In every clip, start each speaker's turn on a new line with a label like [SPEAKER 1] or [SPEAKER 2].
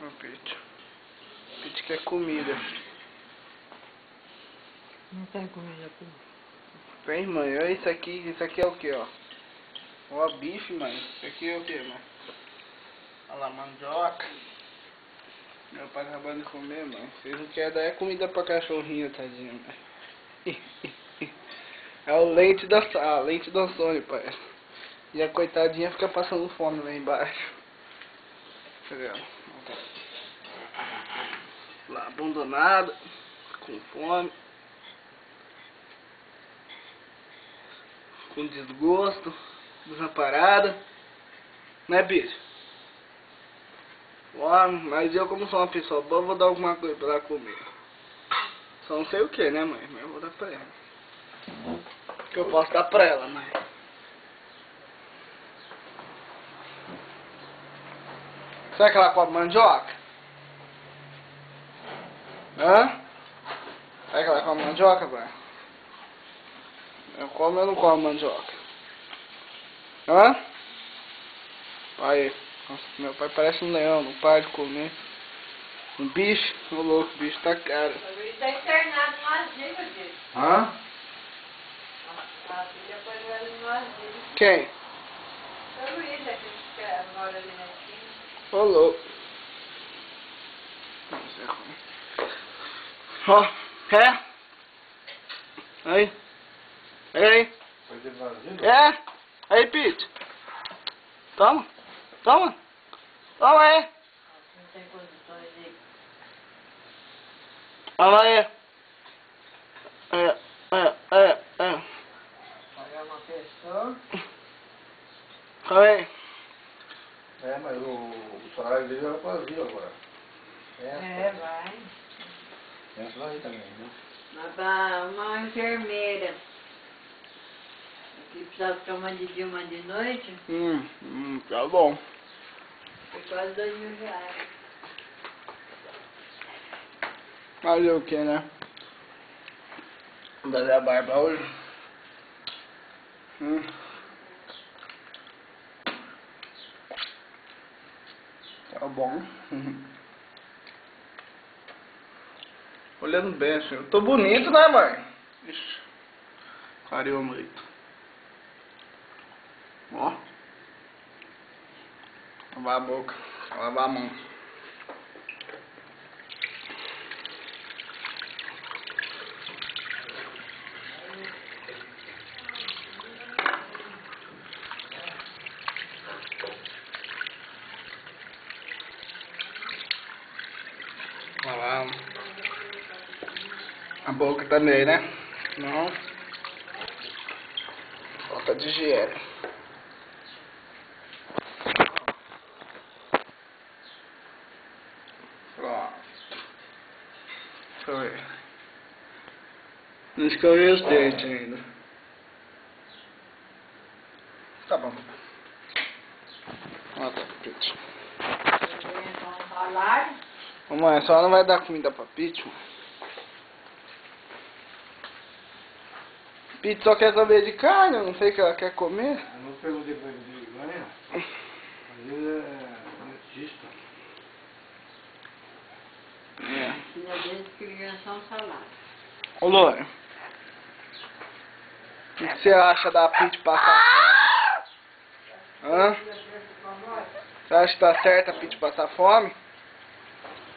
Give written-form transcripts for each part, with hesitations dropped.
[SPEAKER 1] Ó, Pete. Pete quer comida.
[SPEAKER 2] Não tem comida aqui.
[SPEAKER 1] Tem, mãe. Olha isso aqui. Isso aqui é o que, ó? Ó, bife, mãe. Isso aqui é o que, mãe? Olha lá, mandioca. Meu pai acabando de comer, mãe. Vocês não querem dar é comida pra cachorrinho, tadinho, mãe. É o leite da Sônia, pai. E a coitadinha fica passando fome lá embaixo. Tá vendo? Lá, abandonada, com fome, com desgosto, desamparada. Né, bicho? Ó, mas eu, como sou uma pessoa boa, vou dar alguma coisa pra ela comer. Só não sei o que, né, mãe? Mas eu vou dar pra ela. O que eu posso dar pra ela, mãe? Será que ela come mandioca? Hã? Será que ela come mandioca, pai? Eu como ou não como mandioca? Hã? Aí. Nossa, meu pai parece um leão, não para de comer. Um bicho? Ô louco, o bicho tá caro.
[SPEAKER 2] Ele tá internado no asilo, gente.
[SPEAKER 1] Hã?
[SPEAKER 2] A filha foi levada no asilo.
[SPEAKER 1] Quem?
[SPEAKER 2] O Luiz, aquele que mora ali na esquina.
[SPEAKER 1] Ô louco. Nossa, é ruim. Ó, é? Aí. Aí.
[SPEAKER 3] Foi de vazio?
[SPEAKER 1] É? Aí, Pete. Toma. Toma. Toma aí.
[SPEAKER 2] Não tem condições de...
[SPEAKER 1] Toma aí. É.
[SPEAKER 2] pagar uma pessoa.
[SPEAKER 1] Toma aí.
[SPEAKER 3] É, mas o salário dele era vazio agora.
[SPEAKER 2] Vai.
[SPEAKER 3] Pensa aí também, viu?
[SPEAKER 2] Mas pra uma enfermeira que precisava ficar uma de dia, uma de noite,
[SPEAKER 1] Tá bom.
[SPEAKER 2] foi quase R$2.000.
[SPEAKER 1] Fazer o que, né? Fazer a barba hoje. Tá bom. Olhando bem assim. Eu tô bonito, né, mãe? Ixi. Clareou muito. Ó. Lavar a boca. Lavar a mão. Lavar a boca também, né? Não. Falta de higiene. Pronto. Deixa eu ver. Não escovei os dentes ainda. Tá bom. Ó, tá, Pete.
[SPEAKER 2] Um salário.
[SPEAKER 1] Ô mãe, a senhora não vai dar comida pra Pete? Pete só quer saber de carne, eu não sei o que ela quer comer.
[SPEAKER 3] Eu não perguntei pra ele de ganha. Às vezes é anestesista.
[SPEAKER 1] É.
[SPEAKER 2] Filha dele queria só um salário.
[SPEAKER 1] Ô Lônia, o que você acha da Pete passar fome? Hã? Você acha que tá certo a Pete passar fome?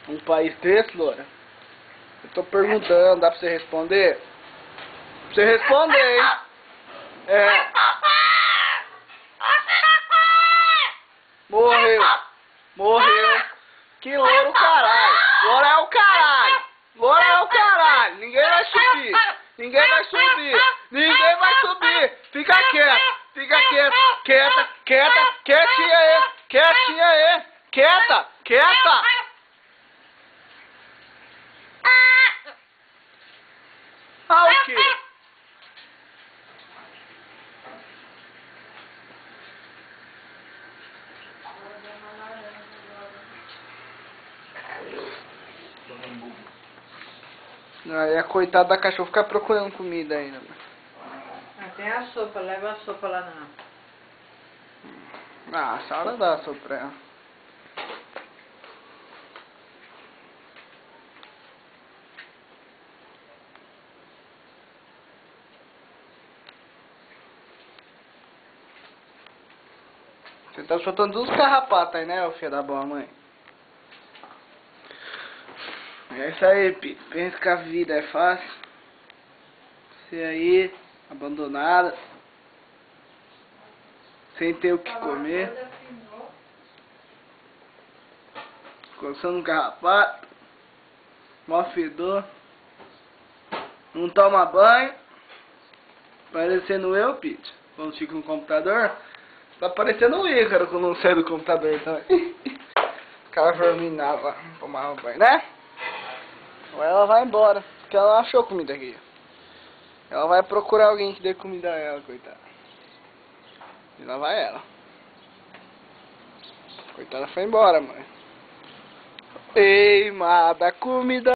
[SPEAKER 1] Um país desse, Lônia? Eu tô perguntando, dá pra você responder? Pra você responder, hein? É. Morreu. Que louro, caralho. Louro é o caralho. Louro é o caralho. Ninguém vai subir. Fica quieto. Quietinha aí. Quieta. Ah, o quê? Aí a coitada da cachorra fica procurando comida ainda.
[SPEAKER 2] Até a sopa, leva a sopa lá na...
[SPEAKER 1] Ah, a senhora dá a sopa pra ela. Você tá soltando os carrapatos aí, né, ô filho da boa mãe? É isso aí, Pito. Pensa que a vida é fácil. Você aí, abandonada. Sem ter o que comer. Coçando um carrapato. Mó fedor. Não toma banho. Parecendo eu, Pete. Quando fico no computador. Tá parecendo o Ícaro quando não sai do computador também. Cara verminado lá. Tomar um banho, né? Ou ela vai embora. Porque ela não achou comida aqui. Ela vai procurar alguém que dê comida a ela, coitada. E lá vai ela. Coitada foi embora, mãe. Queimada comida.